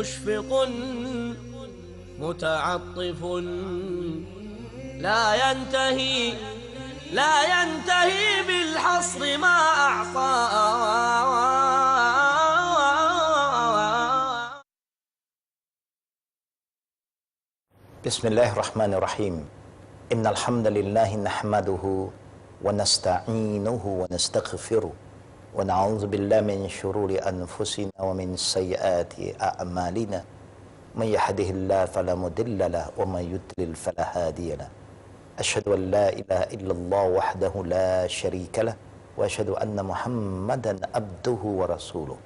مشفق متعطف لا ينتهي بالحصر ما أعطى. بسم الله الرحمن الرحيم. إن الحمد لله نحمده ونستعينه ونستغفره ونعوذ بالله من شرور أنفسنا ومن سيئات أعمالنا. من يهده الله فلا مضل له ومن يضلل فلا هادي له. أشهد أن لا إله إلا الله وحده لا شريك له وأشهد أن محمدا عبده ورسوله.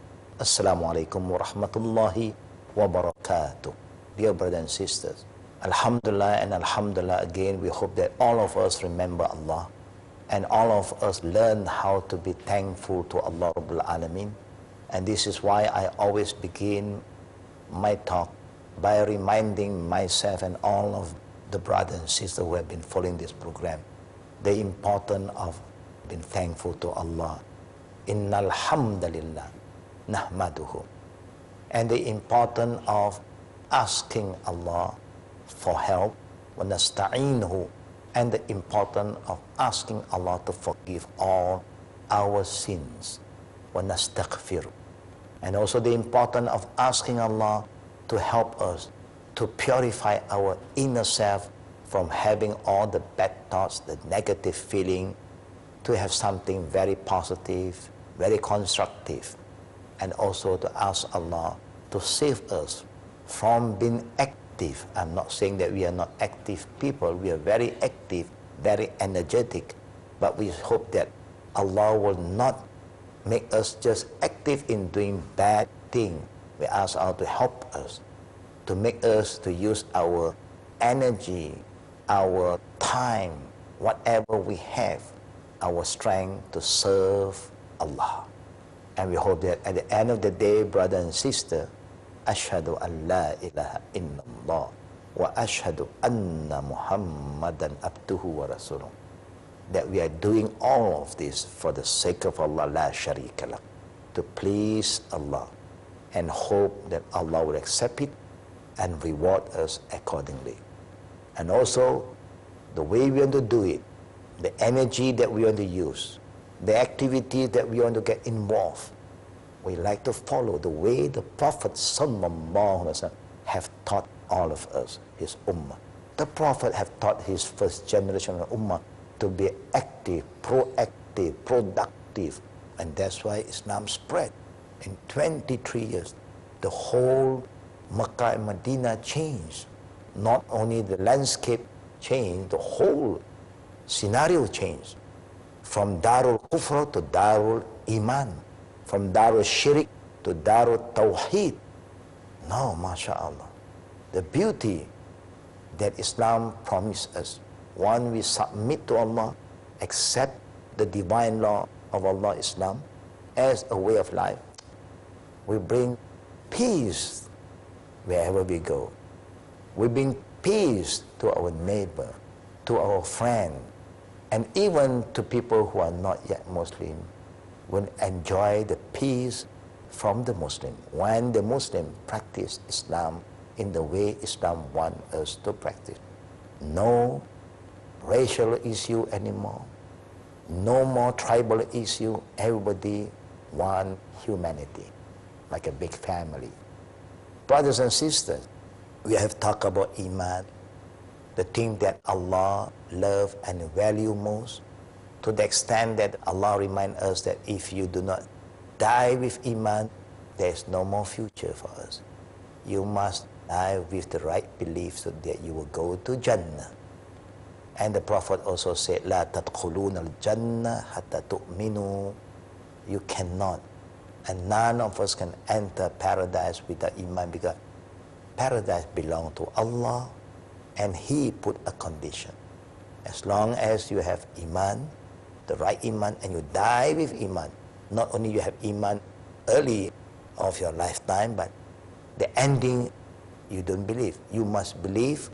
Assalamualaikum warahmatullahi wabarakatuh. Dear brothers and sisters, Alhamdulillah and Alhamdulillah again, we hope that all of us remember Allah and all of us learn how to be thankful to Allah Rabbul Alameen. And this is why I always begin my talk by reminding myself and all of the brothers and sisters who have been following this program the importance of being thankful to Allah. Innal hamdalillah nahmaduhu, and the importance of asking Allah for help, وَنَسْتَعِينُهُ, and the importance of asking Allah to forgive all our sins, وَنَسْتَغْفِرُ, and also the importance of asking Allah to help us to purify our inner self from having all the bad thoughts, the negative feeling, to have something very positive, very constructive, and also to ask Allah to save us from being active. I'm not saying that we are not active people. We are very active, very energetic, but we hope that Allah will not make us just active in doing bad things. We ask Allah to help us, to make us to use our energy, our time, whatever we have, our strength to serve Allah. And we hope that at the end of the day, brother and sister, Ashhadu an la ilaha illallah wa ashhadu anna Muhammadan abduhu wa rasuluh, that we are doing all of this for the sake of Allah, la sharika lah, to please Allah, and hope that Allah will accept it and reward us accordingly. And also, the way we want to do it, the energy that we want to use, the activities that we want to get involved, we like to follow the way the Prophet Sallallahu Alaihi Wasallam have taught all of us, his ummah. The Prophet have taught his first generation of ummah to be active, proactive, productive, and that's why Islam spread. In 23 years, the whole Makkah and Medina changed. Not only the landscape changed, the whole scenario changed. From Darul Kufr to Darul Iman, from Darul Shirik to Darul Tawheed. Now, mashallah, the beauty that Islam promised us, one, we submit to Allah, accept the divine law of Allah, Islam, as a way of life. We bring peace wherever we go. We bring peace to our neighbor, to our friend, and even to people who are not yet Muslim, will enjoy the peace from the Muslim when the Muslim practice Islam in the way Islam wants us to practice. No racial issue anymore, no more tribal issue. Everybody one humanity, like a big family. Brothers and sisters, we have talked about Iman, the thing that Allah loves and value most, to the extent that Allah reminds us that if you do not die with Iman, there is no more future for us. You must die with the right belief so that you will go to Jannah. And the Prophet also said, La tadkhuluna al-Jannah hatta tu'minu. You cannot, and none of us can enter paradise without Iman, because paradise belongs to Allah, and He put a condition. As long as you have Iman, the right Iman, and you die with Iman, not only you have Iman early of your lifetime, but the ending you don't believe. You must believe,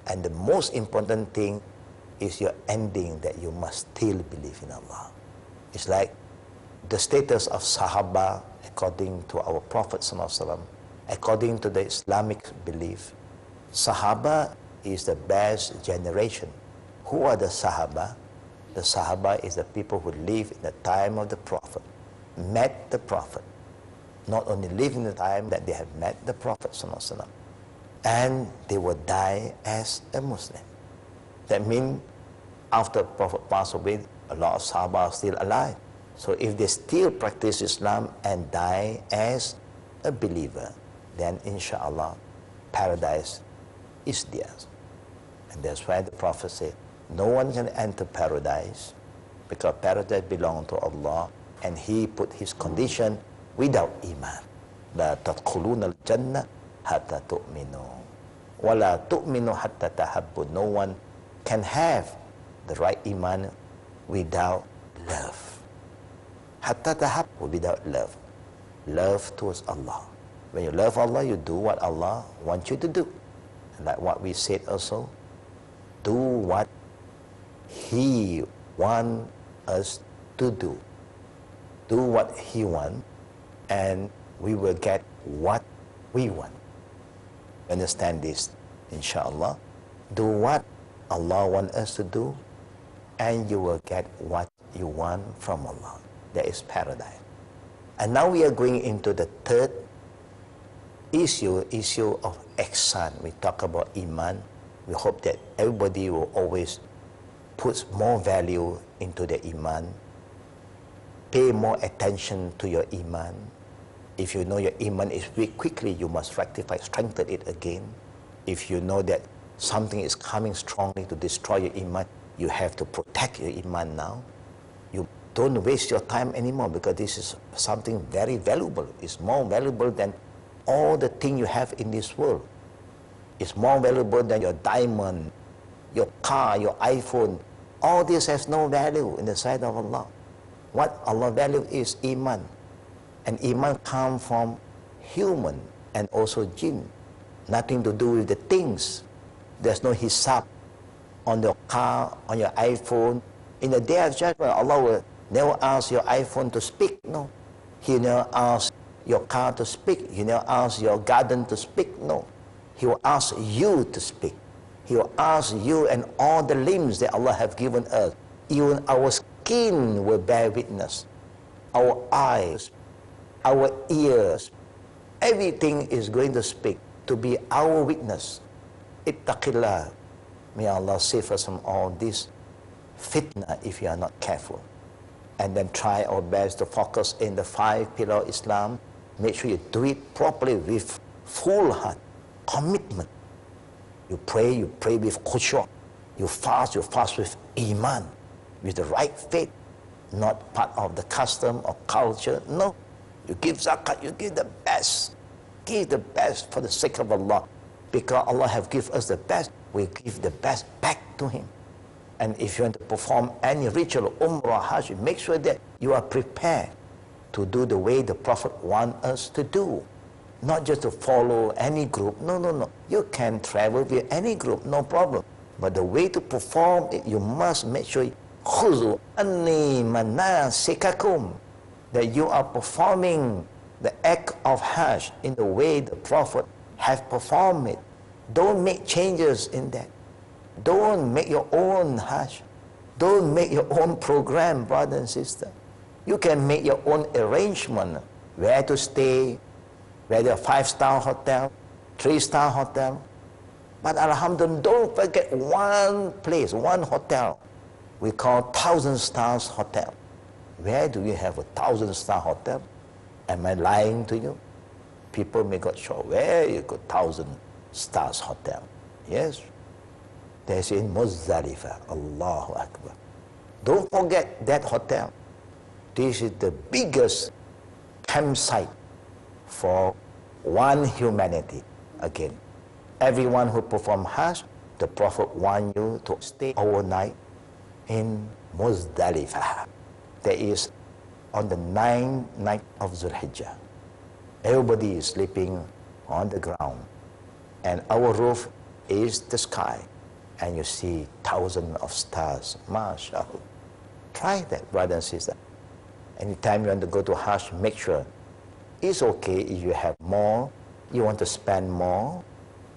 and the most important thing is your ending, that you must still believe in Allah. It's like the status of Sahaba according to our Prophet ﷺ according to the Islamic belief, Sahaba is the best generation. Who are the Sahaba? The Sahaba is the people who live in the time of the Prophet, met the Prophet. Not only live in the time that they have met the Prophet ﷺ, and they will die as a Muslim. That means after the Prophet passed away, a lot of Sahaba are still alive. So if they still practice Islam and die as a believer, then inshallah, paradise is theirs. And that's why the Prophet said, no one can enter paradise because paradise belongs to Allah, and He put His condition without iman. لا تدخلون الجنة حتى تؤمنوا ولا تؤمنوا حتى تحبوا. No one can have the right iman without love. حتى تحبوا, without love. Love towards Allah. When you love Allah, you do what Allah wants you to do. Like what we said also, do what He wants us to do. Do what He wants, and we will get what we want. Understand this, inshallah. Do what Allah wants us to do, and you will get what you want from Allah. That is paradise. And now we are going into the third issue of ihsan. We talk about iman. We hope that everybody will always put more value into the iman. Pay more attention to your iman. If you know your iman is weak, quickly you must rectify, strengthen it again. If you know that something is coming strongly to destroy your iman, you have to protect your iman now. You don't waste your time anymore, because this is something very valuable. It's more valuable than all the things you have in this world. It's more valuable than your diamond, your car, your iPhone. All this has no value in the sight of Allah. What Allah value is iman. And iman comes from human and also jinn. Nothing to do with the things. There's no hisab on your car, on your iPhone. In the day of judgment, Allah will never ask your iPhone to speak. No. He never asks your car to speak. He never asks your garden to speak. No. He will ask you to speak. He will ask you and all the limbs that Allah have given us. Even our skin will bear witness. Our eyes, our ears, everything is going to speak to be our witness. Ittaqillah. May Allah save us from all this fitna if you are not careful. And then try our best to focus in the 5 pillars of Islam. Make sure you do it properly with full heart, commitment. You pray with khushu'. You fast with iman, with the right faith, not part of the custom or culture. No. You give zakat, you give the best. Give the best for the sake of Allah. Because Allah have given us the best, we give the best back to Him. And if you want to perform any ritual, Umrah, Hajj, make sure that you are prepared to do the way the Prophet wants us to do. Not just to follow any group. No. You can travel with any group, no problem. But the way to perform it, you must make sure, خُذُوا أَنِّي مَنَاسِكَكُمْ, that you are performing the act of Hajj in the way the Prophet has performed it. Don't make changes in that. Don't make your own Hajj. Don't make your own program, brother and sister. You can make your own arrangement, where to stay, whether a 5-star hotel, 3-star hotel. But alhamdulillah, don't forget one place, one hotel, we call 1,000 stars hotel. Where do you have a 1,000-star hotel? Am I lying to you? People may got sure, where you got 1,000 stars hotel? Yes. There's in Muzdalifah. Allahu Akbar. Don't forget that hotel. This is the biggest campsite for one humanity. Again, everyone who perform Hajj, the Prophet wants you to stay overnight in Muzdalifah. That is on the 9th night of Zulhijjah. Everybody is sleeping on the ground, and our roof is the sky, and you see thousands of stars. MashaAllah. Try that, brother and sister. Anytime you want to go to Hajj, make sure it's okay if you have more You want to spend more?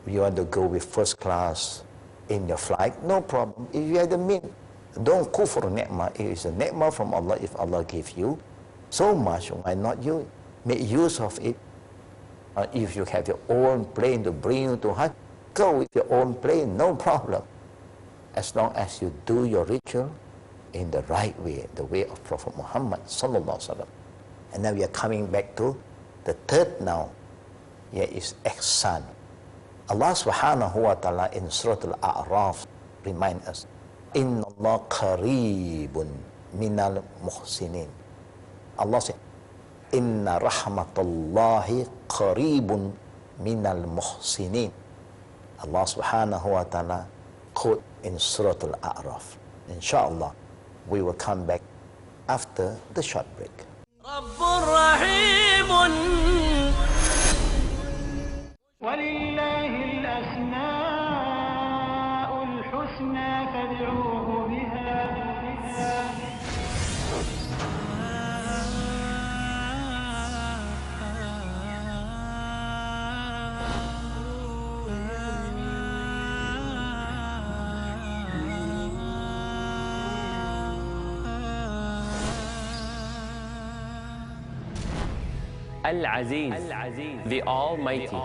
You want to go with first class in your flight? No problem. If you have the means, don't kufr ni'mah. It is a ni'mah from Allah. If Allah gives you so much, why not you make use of it? If you have your own plane to bring you to Hajj, go with your own plane, no problem. As long as you do your ritual in the right way, the way of Prophet Muhammad sallallahu alaihi wasallam. And now we are coming back to the third now. Here is ihsan. Allah subhanahu wa ta'ala in Surah Al-A'raf remind us, Inna Allah qareebun minal muhsinin. Allah said, Inna rahmatallahi qareebun minal muhsinin. Allah subhanahu wa ta'ala quote in Surah Al-A'raf. Inshallah, we will come back after the short break. رب رحيم ولله الأسماء الحسنى فادعوه بها Al-Aziz, the Almighty.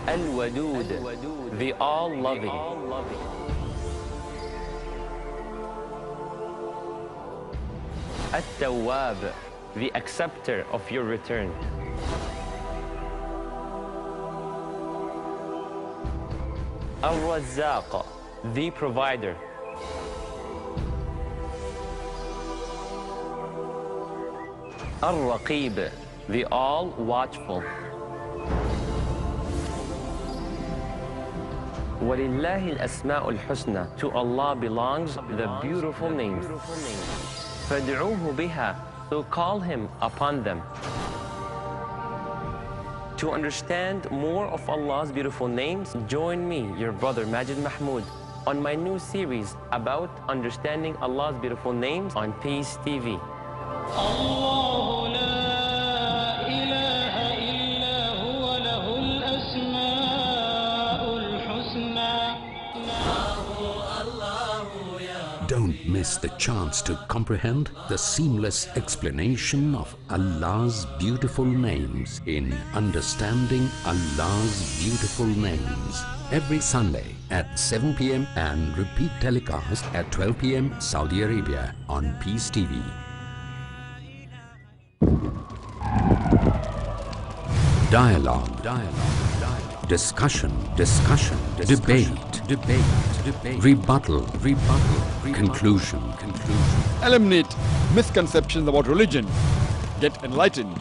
Al-Wadud, the All-Loving. At-Tawwab, the Acceptor of your return. Al-Razzaq, the Provider. Al-Raqib, the All-Watchful. وَلِلَّهِ الْأَسْمَاءُ الْحُسْنَى. To Allah belongs the beautiful names. فَادْعُوهُ بِهَا. So call Him upon them. To understand more of Allah's beautiful names, join me, your brother Majid Mahmood, on my new series about understanding Allah's beautiful names on Peace TV. الله لا إله إلا هو له الأسماء الحسنى. Don't miss the chance to comprehend the seamless explanation of Allah's beautiful names in Understanding Allah's Beautiful Names. Every Sunday at 7 p.m. and repeat telecast at 12 p.m. Saudi Arabia on Peace TV. Dialogue. Discussion. Debate. Rebuttal. Conclusion. Eliminate misconceptions about religion. Get enlightened.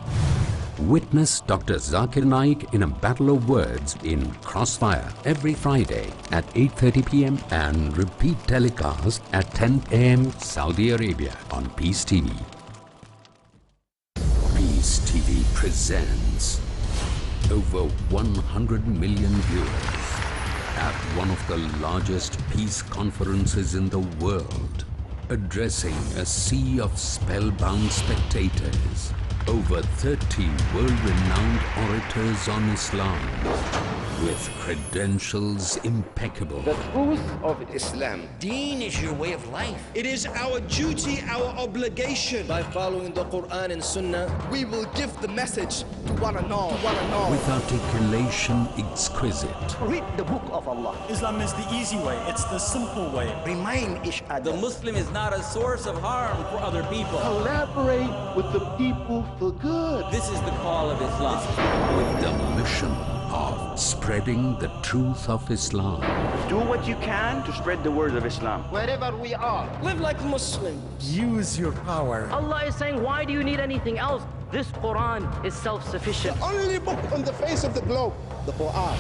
Witness Dr. Zakir Naik in a battle of words in Crossfire every Friday at 8:30 p.m. and repeat telecast at 10 a.m. Saudi Arabia on Peace TV. Peace TV presents over 100 million viewers at one of the largest peace conferences in the world, addressing a sea of spellbound spectators. Over 30 world-renowned orators on Islam with credentials impeccable. The truth of Islam. Deen is your way of life. It is our duty, our obligation. By following the Quran and Sunnah, we will give the message to one and all. With articulation exquisite. Read the book of Allah. Islam is the easy way. It's the simple way. Remind each other. The Muslim is not a source of harm for other people. Collaborate with the people for good. This is the call of Islam. With the mission of spreading the truth of Islam. Do what you can to spread the word of Islam. Wherever we are, Live like Muslims. Use your power. Allah is saying, why do you need anything else? This Quran is self-sufficient. only book on the face of the globe, the Quran.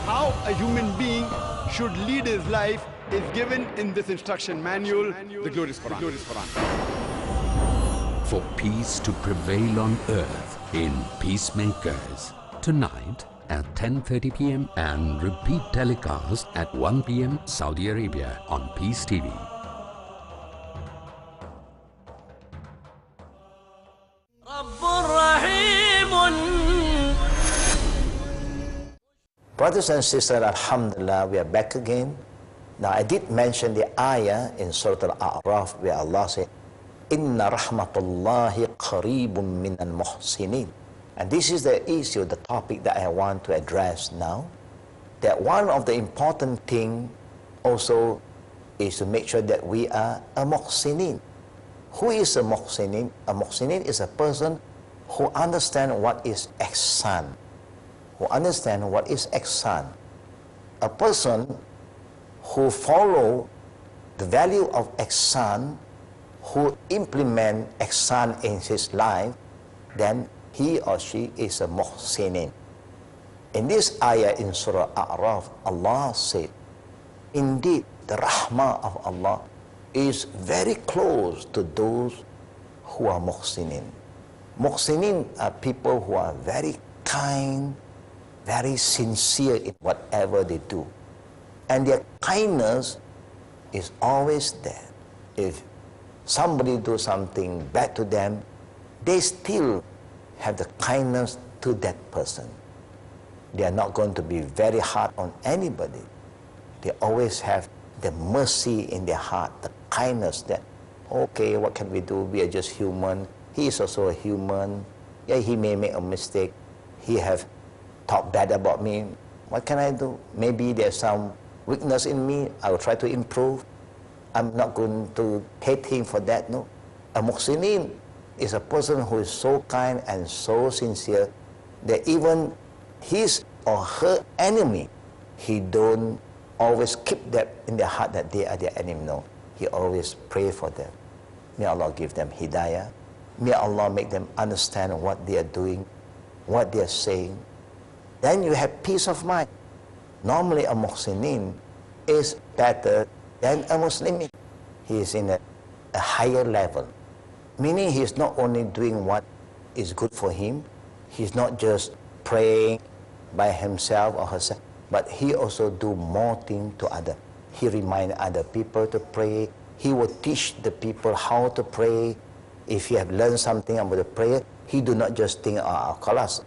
How a human being should lead his life is given in this instruction manual, the glorious Quran. For peace to prevail on earth in Peacemakers. Tonight at 10:30 p.m. and repeat telecast at 1 p.m. Saudi Arabia on Peace TV. Brothers and sisters, alhamdulillah, we are back again. Now I did mention the ayah in Surah Al-A'raf where Allah said, Inna rahmatullahi qareebun min al-muhsinin. And this is the issue, the topic that I want to address now. That one of the important things also is to make sure that we are a muhsinin. Who is a muhsinin? A muhsinin is a person who understands what is ihsan. Who understands what is ihsan. A person who follow the value of ihsan, who implement ihsan in his life, then he or she is a muhsinin. In this ayah in Surah A'raf, Allah said, indeed, the rahmah of Allah is very close to those who are muhsinin. Muhsinin are people who are very kind, very sincere in whatever they do. And their kindness is always there. If somebody do something bad to them, they still have the kindness to that person. They are not going to be very hard on anybody. They always have the mercy in their heart, the kindness that, okay, what can we do? We are just human. He is also a human. Yeah, he may make a mistake. He have talked bad about me. What can I do? Maybe there's some weakness in me. I will try to improve. I'm not going to hate him for that, no. A muhsinin is a person who is so kind and so sincere that even his or her enemy, he don't always keep that in their heart that they are their enemy. No, he always pray for them. May Allah give them hidayah. May Allah make them understand what they are doing, what they are saying. Then you have peace of mind. Normally a muhsinin is better than a Muslim. He is in a higher level. Meaning he is not only doing what is good for him, he's not just praying by himself or herself, but he also do more things to others. He remind other people to pray. He will teach the people how to pray. If he have learned something about the prayer, he do not just think, Khalas,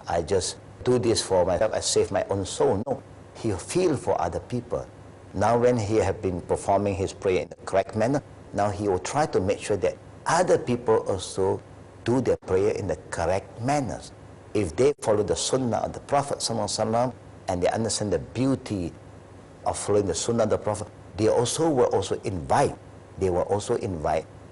I just do this for myself, I save my own soul. No, he feel for other people. Now when he have been performing his prayer in the correct manner, now he will try to make sure that other people also do their prayer in the correct manners. If they follow the sunnah of the Prophet ﷺ, and they understand the beauty of following the sunnah of the Prophet, they also will invite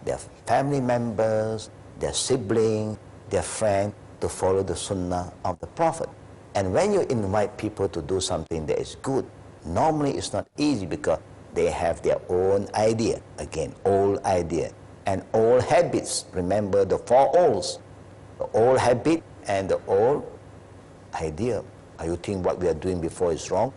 their family members, their siblings, their friends to follow the sunnah of the Prophet. And when you invite people to do something that is good, normally it's not easy because they have their own idea. Again, old idea and old habits. Remember the four olds, the old habit and the old idea. Are you think what we are doing before is wrong?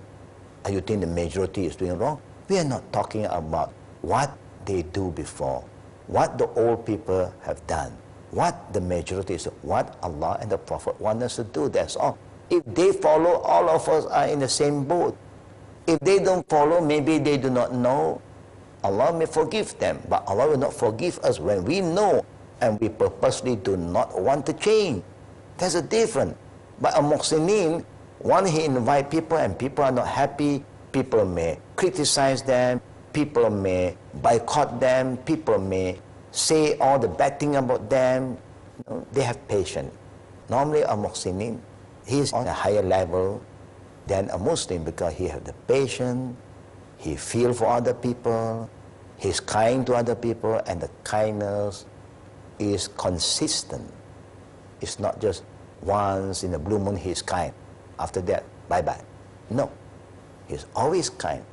Are you think the majority is doing wrong? We are not talking about what they do before, what the old people have done, what the majority is, what Allah and the Prophet want us to do, that's all. If they follow, all of us are in the same boat. If they don't follow, maybe they do not know, Allah may forgive them, but Allah will not forgive us when we know and we purposely do not want to change. There's a difference. But a muhsinin, when he invite people and people are not happy, people may criticize them, people may boycott them, people may say all the bad thing about them. They have patience. Normally a muhsinin, he is on a higher level than a Muslim because he has the patience, he feels for other people, he's kind to other people, and the kindness is consistent. It's not just once in a blue moon he's kind. After that, bye-bye. No. He's always kind.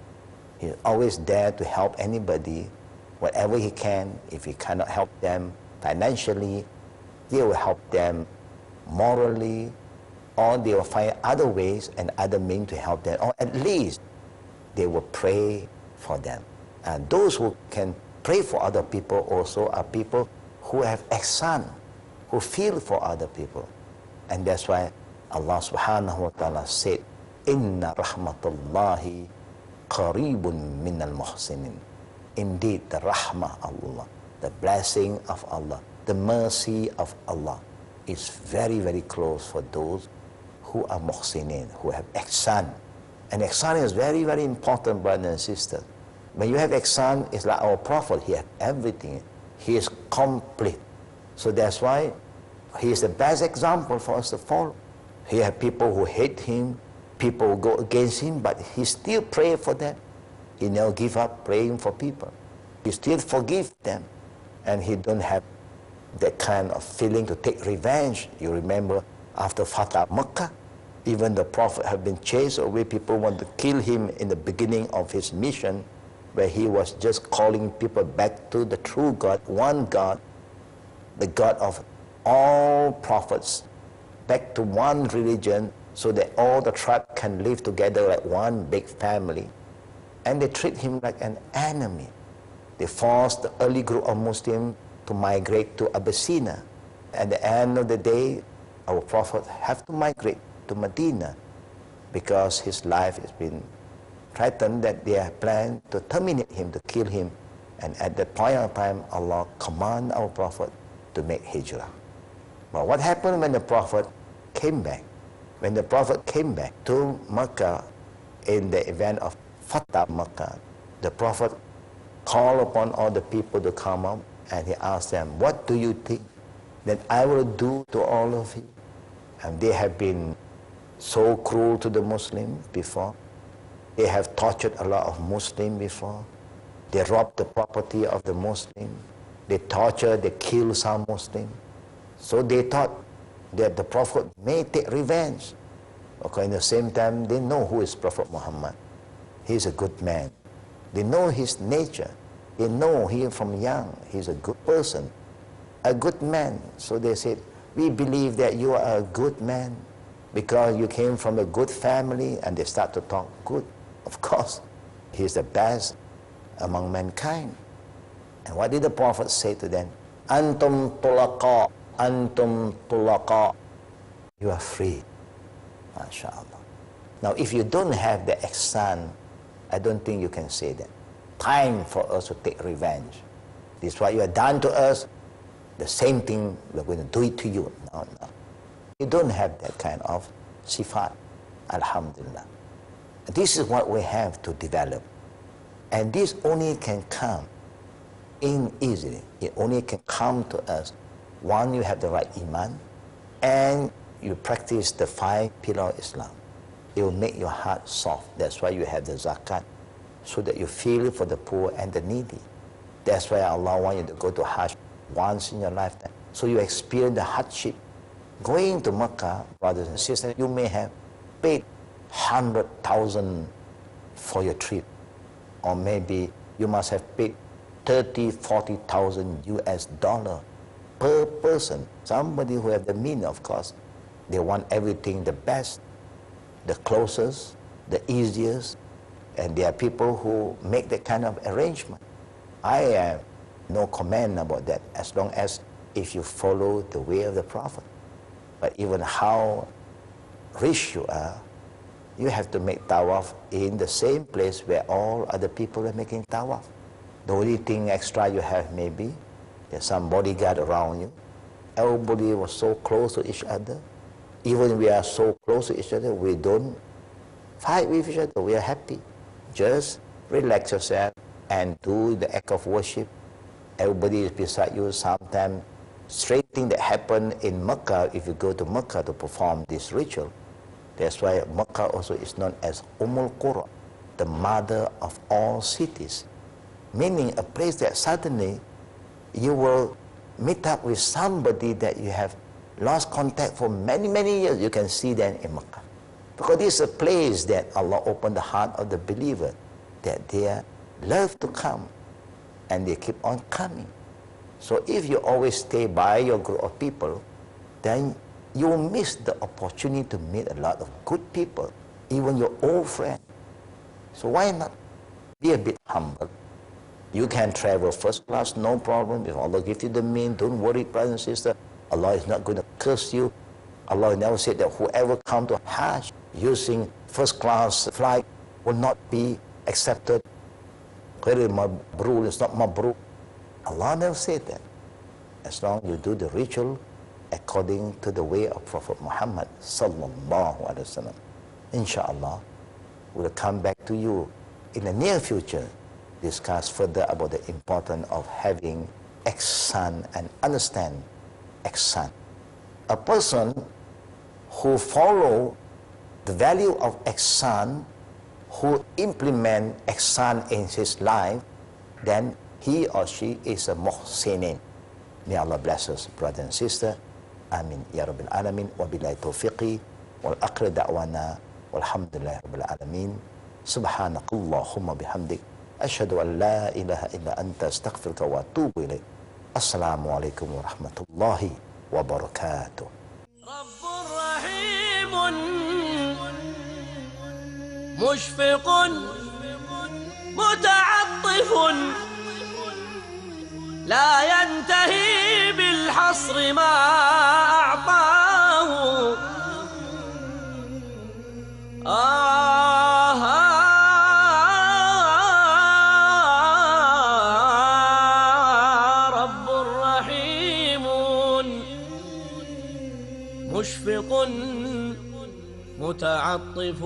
He's always there to help anybody, whatever he can. If he cannot help them financially, he will help them morally, or they will find other ways and other means to help them, or at least they will pray for them. And those who can pray for other people also are people who have ihsan, who feel for other people. And that's why Allah subhanahu wa ta'ala said, Inna rahmatullahi qareebun min al-muhsinin. Indeed, the rahmah of Allah, the blessing of Allah, the mercy of Allah is very, very close for those who are muhsinin, who have ihsan. And ihsan is very, very important, brothers and sisters. When you have ihsan, it's like our Prophet, he has everything. He is complete. So that's why he is the best example for us to follow. He have people who hate him, people who go against him, but he still pray for them. He never give up praying for people. He still forgive them. And he don't have that kind of feeling to take revenge. You remember after Fatah Makkah, even the Prophet had been chased away. People want to kill him in the beginning of his mission, where he was just calling people back to the true God, one God, the God of all prophets, back to one religion, so that all the tribe can live together like one big family. And they treat him like an enemy. They forced the early group of Muslims to migrate to Abyssinia. At the end of the day, our Prophet have to migrate to Medina because his life has been threatened, that they have planned to terminate him, to kill him. And at that point of time, Allah command our Prophet to make hijrah. But what happened when the Prophet came back? When the Prophet came back to Makkah in the event of Fatah Makkah, the Prophet called upon all the people to come up, and he asked them, what do you think that I will do to all of you? And they have been so cruel to the Muslims before. They have tortured a lot of Muslims before. They robbed the property of the Muslims. They tortured, they killed some Muslims. So they thought that the Prophet may take revenge. Okay, in the same time, they know who is Prophet Muhammad. He's a good man. They know his nature. They know him from young. He's a good person, a good man. So they said, we believe that you are a good man because you came from a good family, and they start to talk good. Of course, he's the best among mankind. And what did the Prophet say to them? Antum tulaqa, antum tulaqa. You are free. MashaAllah. Now, if you don't have the ihsan, I don't think you can say that. Time for us to take revenge. This is what you have done to us. The same thing, we're going to do it to you. No, no. You don't have that kind of sifat. Alhamdulillah. This is what we have to develop. And this only can come in easily. It only can come to us. One, you have the right iman, and you practice the 5 pillars of Islam. It will make your heart soft. That's why you have the zakat, so that you feel for the poor and the needy. That's why Allah wants you to go to Hajj once in your lifetime, so you experience the hardship. Going to Makkah, brothers and sisters, you may have paid 100,000 for your trip, or maybe you must have paid 30,000-40,000 US dollar per person. Somebody who have the means, of course, they want everything the best, the closest, the easiest, and there are people who make that kind of arrangement. I have no comment about that, as long as if you follow the way of the Prophet. But even how rich you are, you have to make tawaf in the same place where all other people are making tawaf. The only thing extra you have maybe, there's some bodyguard around you. Everybody was so close to each other. Even we are so close to each other, we don't fight with each other, we are happy. Just relax yourself and do the act of worship. Everybody is beside you. Sometimes strange thing that happen in Makkah, if you go to Makkah to perform this ritual. That's why Makkah also is known as Qura, the mother of all cities. Meaning a place that suddenly you will meet up with somebody that you have lost contact for many, many years. You can see them in Makkah. Because this is a place that Allah opened the heart of the believer, that they love to come, and they keep on coming. So if you always stay by your group of people, then you will miss the opportunity to meet a lot of good people, even your old friend. So why not be a bit humble? You can travel first class, no problem. If Allah gives you the means, don't worry, brother and sister. Allah is not going to curse you. Allah never said that whoever come to Hajj using first class flight will not be accepted. It's not mabrur. Allah never said that. As long as you do the ritual according to the way of Prophet Muhammad sallallahu alaihi wasallam. Inshallah, we'll come back to you in the near future, discuss further about the importance of having ihsan and understand ihsan. A person who follow the value of ihsan, who implement ihsan in his life, then he or she is a muhsinin. May Allah bless us, brothers and sisters. Amin. Ya Rabbil Alamin. Wa billahi tawfiqi. Wal akhir da'wana. Walhamdulillahi Rabbil Alamin. Subhanakallahumma bihamdik. Ashhadu an la ilaha illa anta astaghfiruka wa atubu ilayk. Assalamualaikum warahmatullahi wabarakatuh. Rabbur Rahimun Mushfiqun Muta'attifun لا ينتهي بالحصر ما أعطاه رب رحيم مشفق متعطف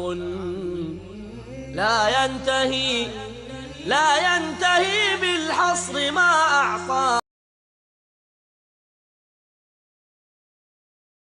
لا ينتهي بالحصر ما أعطاه